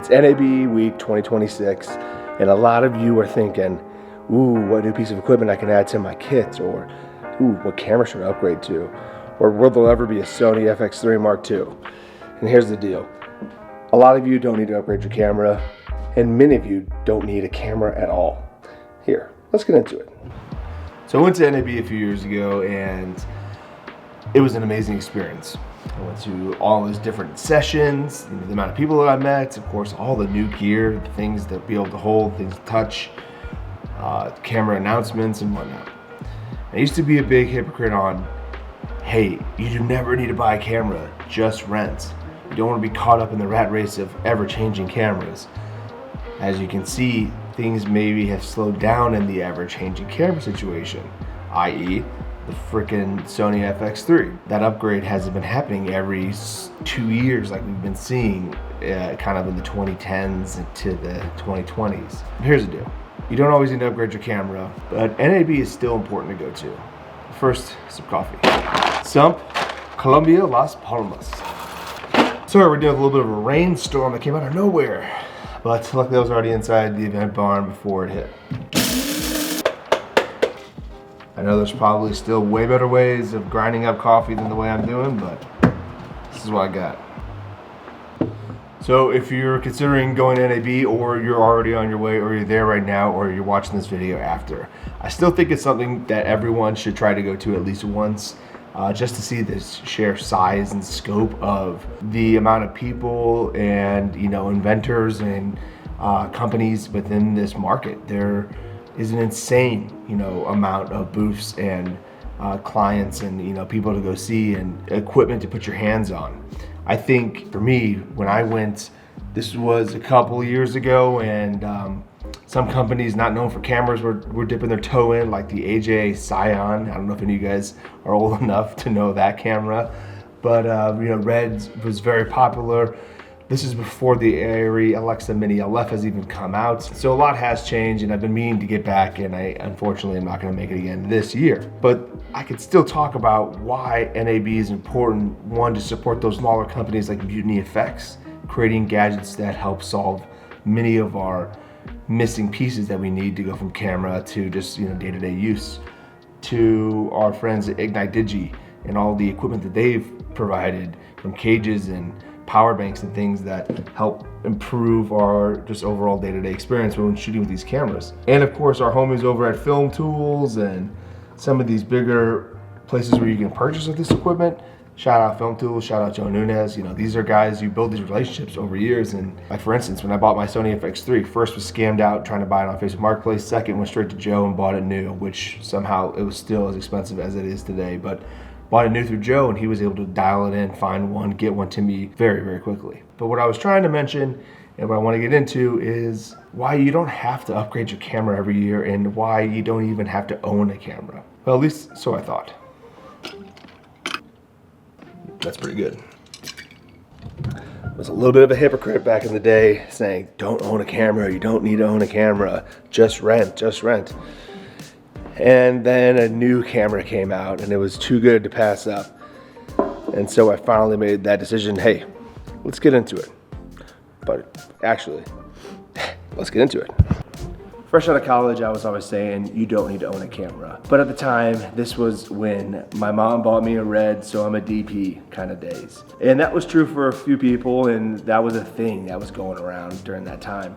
It's NAB week 2026, and a lot of you are thinking, ooh, what new piece of equipment I can add to my kit, or ooh, what camera should I upgrade to, or will there ever be a Sony FX3 Mark II? And here's the deal. A lot of you don't need to upgrade your camera, and many of you don't need a camera at all. Here, let's get into it. So I went to NAB a few years ago, and it was an amazing experience. I went to all those different sessions, the amount of people that I met, of course, all the new gear, the things to be able to hold, things to touch, camera announcements and whatnot. I used to be a big hypocrite on, hey, you do never need to buy a camera, just rent. You don't want to be caught up in the rat race of ever-changing cameras. As you can see, things maybe have slowed down in the ever-changing camera situation, i.e., the freaking Sony FX3. That upgrade hasn't been happening every 2 years like we've been seeing kind of in the 2010s to the 2020s. Here's the deal. You don't always need to upgrade your camera, but NAB is still important to go to. First, some coffee. Sump, Colombia, Las Palmas. Sorry, we're dealing with a little bit of a rainstorm that came out of nowhere, but luckily I was already inside the event barn before it hit. I know there's probably still way better ways of grinding up coffee than the way I'm doing, but this is what I got. So if you're considering going to NAB, or you're already on your way, or you're there right now, or you're watching this video after, I still think it's something that everyone should try to go to at least once, just to see the sheer size and scope of the amount of people and inventors and companies within this market. There is an insane amount of booths and clients and people to go see and equipment to put your hands on. I think for me, when I went, this was a couple years ago, and some companies not known for cameras were dipping their toe in, like the AJ Scion. I don't know if any of you guys are old enough to know that camera, but RED was very popular. This is before the ARRI Alexa Mini LF has even come out. So a lot has changed, and I've been meaning to get back, and I unfortunately am not gonna make it again this year. But I could still talk about why NAB is important. One, to support those smaller companies like Mutiny Effects, creating gadgets that help solve many of our missing pieces that we need to go from camera to just day-to-day use. To our friends at Ignite Digi and all the equipment that they've provided, from cages and power banks and things that help improve our just overall day-to-day experience when shooting with these cameras. And of course, our homies over at Film Tools and some of these bigger places where you can purchase with this equipment. Shout out Film Tools, shout out Joe Nunez. These are guys who build these relationships over years. And like, for instance, when I bought my Sony FX3, first was scammed out trying to buy it on Facebook Marketplace. Second, went straight to Joe and bought it new, which somehow it was still as expensive as it is today. But bought it new through Joe, and he was able to dial it in, find one, get one to me very, very quickly. But what I was trying to mention, and what I want to get into, is why you don't have to upgrade your camera every year, and why you don't even have to own a camera. Well, at least so I thought. That's pretty good. I was a little bit of a hypocrite back in the day, saying, don't own a camera, you don't need to own a camera, just rent, just rent. And then a new camera came out, and it was too good to pass up. And so I finally made that decision, hey, let's get into it. But actually, let's get into it. Fresh out of college, I was always saying, you don't need to own a camera. But at the time, this was when my mom bought me a RED, so I'm a DP kind of days. And that was true for a few people, and that was a thing that was going around during that time.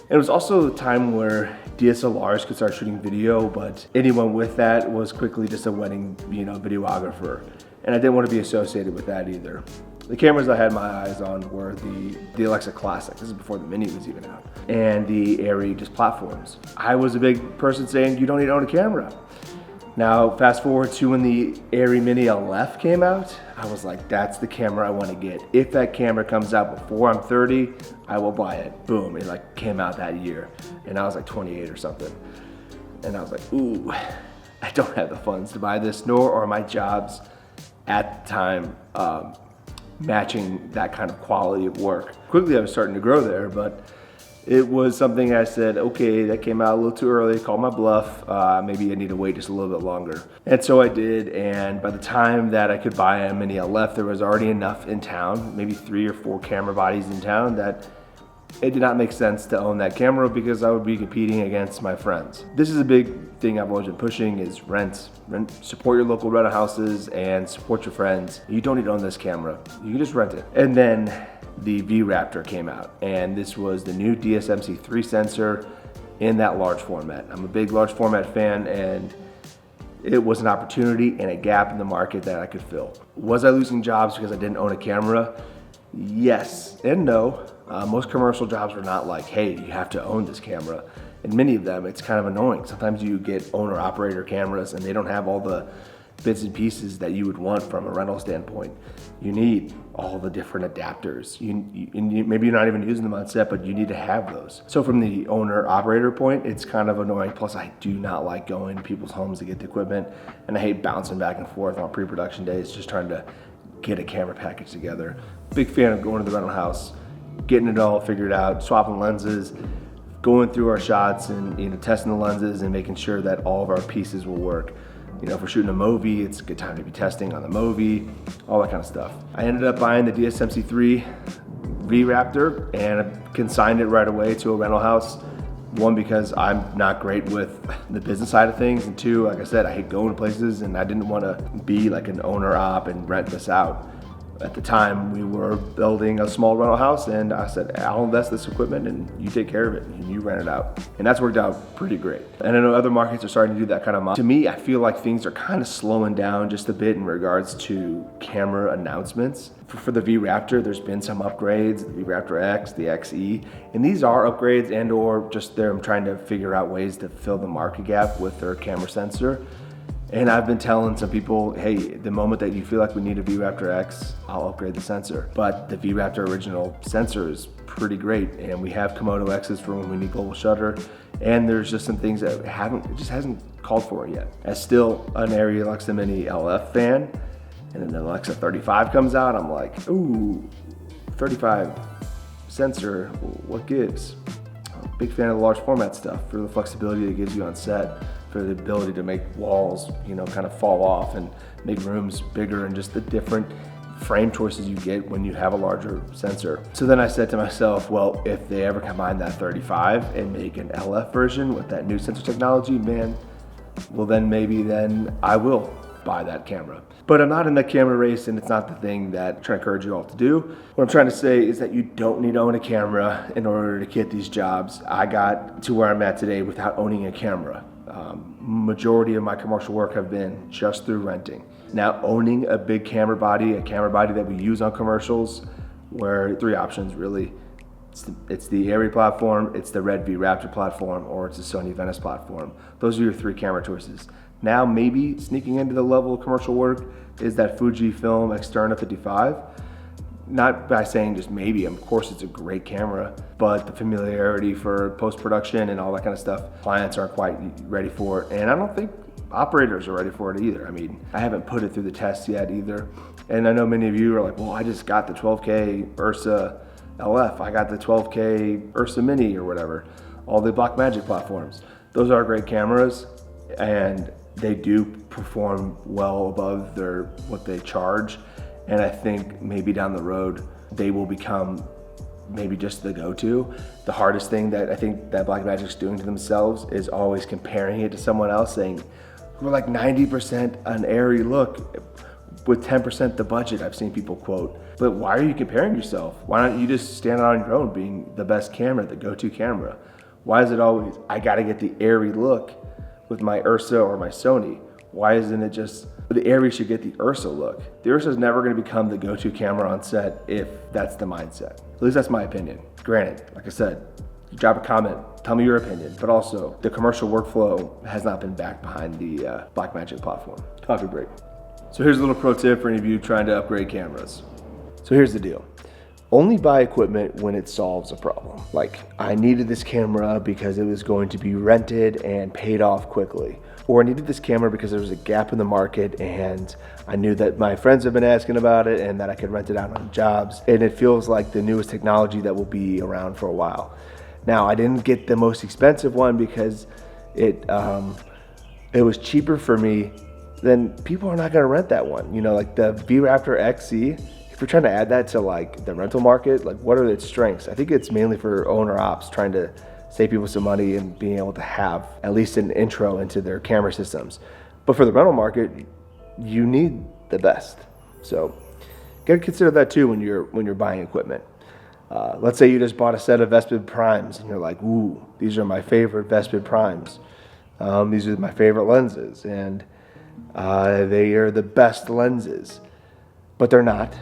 It was also the time where DSLRs could start shooting video, but anyone with that was quickly just a wedding, videographer. And I didn't want to be associated with that either. The cameras I had my eyes on were the Alexa Classic. This is before the Mini was even out. And the ARRI just platforms. I was a big person saying, you don't need to own a camera. Now, fast forward to when the ARRI Mini LF came out, I was like, that's the camera I want to get. If that camera comes out before I'm 30, I will buy it. Boom, it came out that year. And I was like 28 or something. And I was like, ooh, I don't have the funds to buy this, nor are my jobs at the time matching that kind of quality of work. Quickly I was starting to grow there, but it was something I said, okay, that came out a little too early, called my bluff, maybe I need to wait just a little bit longer. And so I did, and by the time that I could buy a Mini LF, there was already enough in town, maybe 3 or 4 camera bodies in town, that it did not make sense to own that camera because I would be competing against my friends. This is a big thing I've always been pushing is rent. Support your local rental houses and support your friends. You don't need to own this camera. You can just rent it. And then the V-Raptor came out, and this was the new DSMC3 sensor in that large format. I'm a big large format fan, and it was an opportunity and a gap in the market that I could fill. Was I losing jobs because I didn't own a camera? Yes and no. Most commercial jobs are not like, hey, you have to own this camera. And many of them, it's kind of annoying. Sometimes you get owner operator cameras and they don't have all the bits and pieces that you would want from a rental standpoint. You need all the different adapters. Maybe you're not even using them on set, but you need to have those. So from the owner operator point, it's kind of annoying. Plus I do not like going to people's homes to get the equipment, and I hate bouncing back and forth on pre-production days, just trying to get a camera package together. Big fan of going to the rental house, getting it all figured out, swapping lenses, going through our shots and testing the lenses and making sure that all of our pieces will work. If we're shooting a movie, it's a good time to be testing on the movie, all that kind of stuff. I ended up buying the DSMC3 V-Raptor and I consigned it right away to a rental house. One, because I'm not great with the business side of things, and two, like I said, I hate going to places and I didn't want to be like an owner op and rent this out. At the time, we were building a small rental house, and I said, I'll invest this equipment and you take care of it and you rent it out. And that's worked out pretty great. And I know other markets are starting to do that kind of model. To me, I feel like things are kind of slowing down just a bit in regards to camera announcements. For the V-Raptor, there's been some upgrades, the V-Raptor X, the XE, and these are upgrades and or just them trying to figure out ways to fill the market gap with their camera sensor. And I've been telling some people, hey, the moment that you feel like we need a V-Raptor X, I'll upgrade the sensor. But the V-Raptor original sensor is pretty great, and we have Komodo X's for when we need global shutter, and there's just some things that it just hasn't called for it yet. As still an Arri Alexa Mini LF fan, and then the Alexa 35 comes out, I'm like, ooh, 35 sensor, what gives? I'm a big fan of the large format stuff for the flexibility it gives you on set, for the ability to make walls, kind of fall off and make rooms bigger, and just the different frame choices you get when you have a larger sensor. So then I said to myself, well, if they ever combine that 35 and make an LF version with that new sensor technology, man, well then I will buy that camera. But I'm not in the camera race, and it's not the thing that I'm trying to encourage you all to do. What I'm trying to say is that you don't need to own a camera in order to get these jobs. I got to where I'm at today without owning a camera. Majority of my commercial work have been just through renting. Now owning a big camera body, a camera body that we use on commercials, where three options really. It's the Arri platform, it's the RED V-Raptor platform, or it's the Sony Venice platform. Those are your three camera choices. Now maybe sneaking into the level of commercial work is that Fujifilm Xterna 55. Not by saying just maybe, of course it's a great camera, but the familiarity for post-production and all that kind of stuff, clients aren't quite ready for it, and I don't think operators are ready for it either. I mean, I haven't put it through the test yet either, and I know many of you are like, well, I just got the 12K Ursa LF, I got the 12K Ursa Mini or whatever, all the Blackmagic platforms. Those are great cameras, and they do perform well above what they charge. And I think maybe down the road, they will become maybe just the go-to. The hardest thing that I think that Blackmagic's doing to themselves is always comparing it to someone else, saying, we're like 90% an Arri look with 10% the budget, I've seen people quote. But why are you comparing yourself? Why don't you just stand on your own being the best camera, the go-to camera? Why is it always, I gotta get the Arri look with my Ursa or my Sony? Why isn't it just, the Arri should get the Ursa look? The Ursa is never gonna become the go-to camera on set if that's the mindset. At least that's my opinion. Granted, like I said, drop a comment, tell me your opinion, but also the commercial workflow has not been backed behind the Blackmagic platform. Coffee break. So here's a little pro tip for any of you trying to upgrade cameras. So here's the deal. Only buy equipment when it solves a problem. Like, I needed this camera because it was going to be rented and paid off quickly. Or I needed this camera because there was a gap in the market and I knew that my friends have been asking about it and that I could rent it out on jobs. And it feels like the newest technology that will be around for a while. Now, I didn't get the most expensive one because it was cheaper for me. Then people are not gonna rent that one. Like the V-Raptor XE, you're trying to add that to like the rental market, like what are its strengths? I think it's mainly for owner ops trying to save people some money and being able to have at least an intro into their camera systems. But for the rental market, you need the best. So gotta consider that too when you're buying equipment. Let's say you just bought a set of Vespid primes and you're like, ooh, these are my favorite Vespid primes. These are my favorite lenses, and they are the best lenses, but they're not.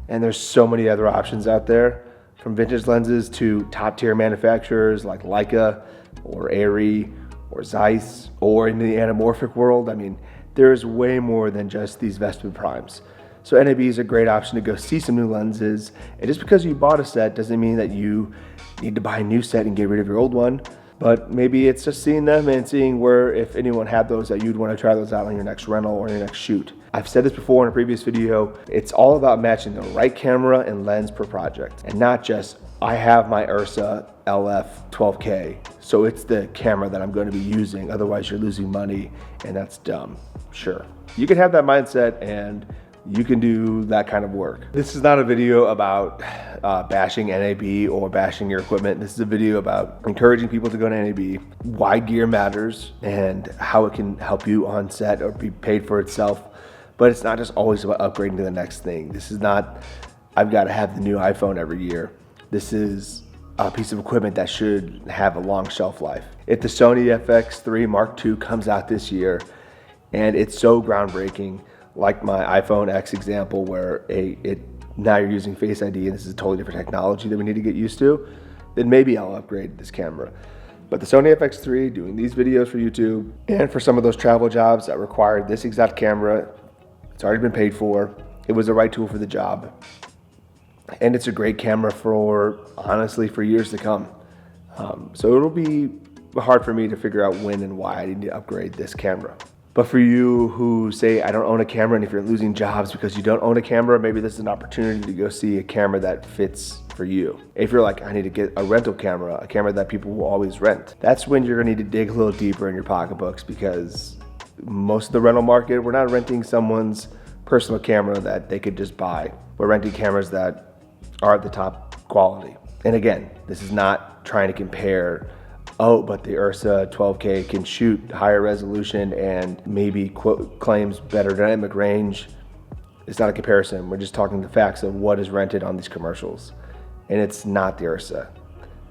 And there's so many other options out there, from vintage lenses to top tier manufacturers like Leica or Arri or Zeiss, or in the anamorphic world. I mean, there's way more than just these Vespid primes. So NAB is a great option to go see some new lenses. And just because you bought a set doesn't mean that you need to buy a new set and get rid of your old one. But maybe it's just seeing them and seeing where, if anyone had those, that you'd want to try those out on your next rental or your next shoot. I've said this before in a previous video, it's all about matching the right camera and lens per project, and not just, I have my Ursa LF 12K, so it's the camera that I'm going to be using, otherwise you're losing money, and that's dumb. Sure, you can have that mindset and you can do that kind of work. This is not a video about bashing NAB or bashing your equipment. This is a video about encouraging people to go to NAB, why gear matters, and how it can help you on set or be paid for itself. But it's not just always about upgrading to the next thing. This is not, I've got to have the new iPhone every year. This is a piece of equipment that should have a long shelf life. If the Sony FX3 Mark II comes out this year, and it's so groundbreaking, like my iPhone X example, where now you're using Face ID and this is a totally different technology that we need to get used to, then maybe I'll upgrade this camera. But the Sony FX3, doing these videos for YouTube, and for some of those travel jobs that required this exact camera, it's already been paid for. It was the right tool for the job. And it's a great camera for, honestly, for years to come. So it'll be hard for me to figure out when and why I need to upgrade this camera. But for you who say, I don't own a camera, and if you're losing jobs because you don't own a camera, maybe this is an opportunity to go see a camera that fits for you. If you're like, I need to get a rental camera, a camera that people will always rent, that's when you're gonna need to dig a little deeper in your pocketbooks, because most of the rental market, we're not renting someone's personal camera that they could just buy. We're renting cameras that are at the top quality. And again, this is not trying to compare, oh, but the Ursa 12K can shoot higher resolution and maybe claims better dynamic range. It's not a comparison. We're just talking the facts of what is rented on these commercials. And it's not the Ursa.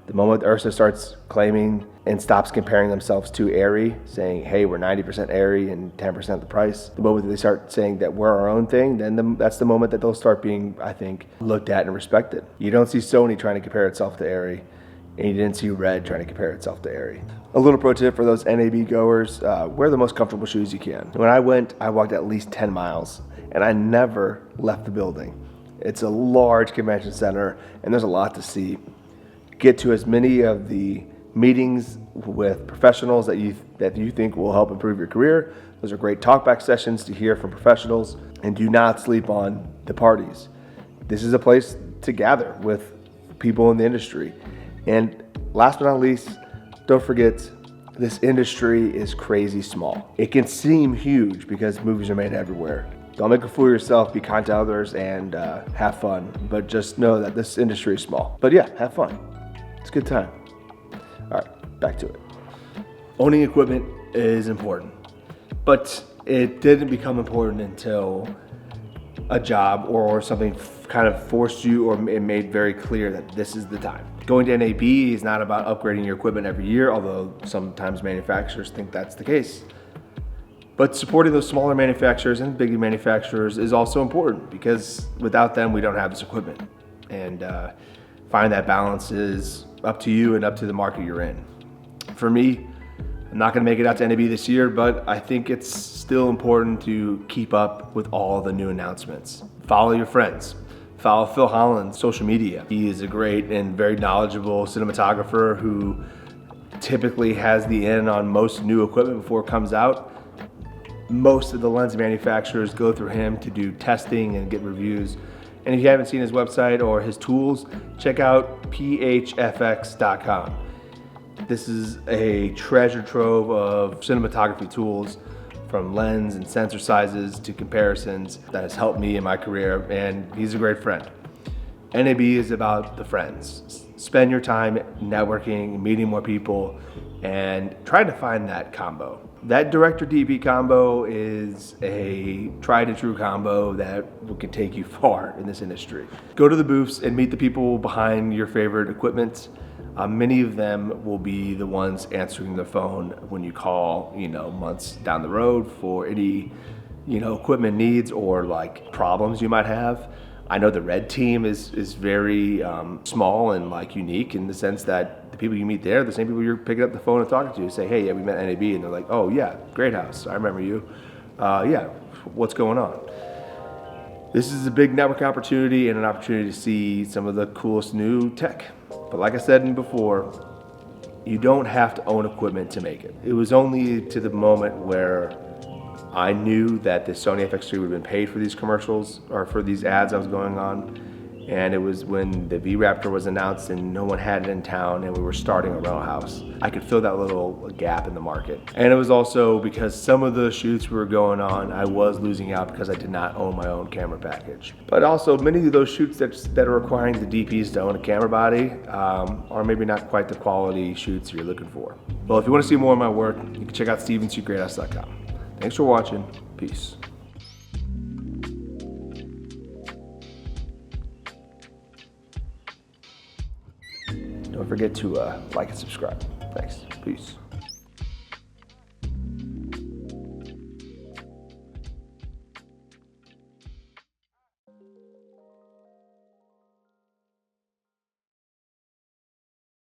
The moment Ursa starts claiming and stops comparing themselves to Arri, saying, hey, we're 90% Arri and 10% the price, the moment that they start saying that we're our own thing, then that's the moment that they'll start being, I think, looked at and respected. You don't see Sony trying to compare itself to Arri, and you didn't see RED trying to compare itself to Arri. A little pro tip for those NAB goers, wear the most comfortable shoes you can. When I went, I walked at least 10 miles, and I never left the building. It's a large convention center, and there's a lot to see. Get to as many of the meetings with professionals that you think will help improve your career. Those are great talkback sessions to hear from professionals, and do not sleep on the parties. This is a place to gather with people in the industry. And last but not least, don't forget, this industry is crazy small. It can seem huge because movies are made everywhere. Don't make a fool of yourself, be kind to others, and have fun. But just know that this industry is small. But yeah, have fun. It's a good time. All right, back to it. Owning equipment is important, but it didn't become important until a job or something kind of forced you, or it made very clear that this is the time. Going to NAB is not about upgrading your equipment every year, although sometimes manufacturers think that's the case. But supporting those smaller manufacturers and big manufacturers is also important, because without them, we don't have this equipment. And find that balance is up to you and up to the market you're in. For me, I'm not gonna make it out to NAB this year, but I think it's still important to keep up with all the new announcements. Follow your friends. Follow Phil Holland's social media. He is a great and very knowledgeable cinematographer who typically has the in on most new equipment before it comes out. Most of the lens manufacturers go through him to do testing and get reviews. And if you haven't seen his website or his tools, check out phfx.com. This is a treasure trove of cinematography tools, from lens and sensor sizes to comparisons that has helped me in my career, and he's a great friend. NAB is about the friends. Spend your time networking, meeting more people, and trying to find that combo. That director DP combo is a tried and true combo that can take you far in this industry. Go to the booths and meet the people behind your favorite equipment. Many of them will be the ones answering the phone when you call, months down the road for any, equipment needs or like problems you might have. I know the RED team is very small and like unique in the sense that the people you meet there are the same people you're picking up the phone and talking to. You say, hey, yeah, we met NAB, and they're like, oh yeah, great house, I remember you. Yeah, what's going on? This is a big network opportunity and an opportunity to see some of the coolest new tech. But like I said before, you don't have to own equipment to make it. It was only to the moment where I knew that the Sony FX3 would have been paid for these commercials or for these ads I was going on. And it was when the V-Raptor was announced and no one had it in town and we were starting a rental house. I could fill that little gap in the market. And it was also because some of the shoots we were going on, I was losing out because I did not own my own camera package. But also many of those shoots that are requiring the DPs to own a camera body are maybe not quite the quality shoots you're looking for. Well, if you want to see more of my work, you can check out stevensecrethouse.com. Thanks for watching. Peace. Don't forget to like and subscribe. Thanks. Peace.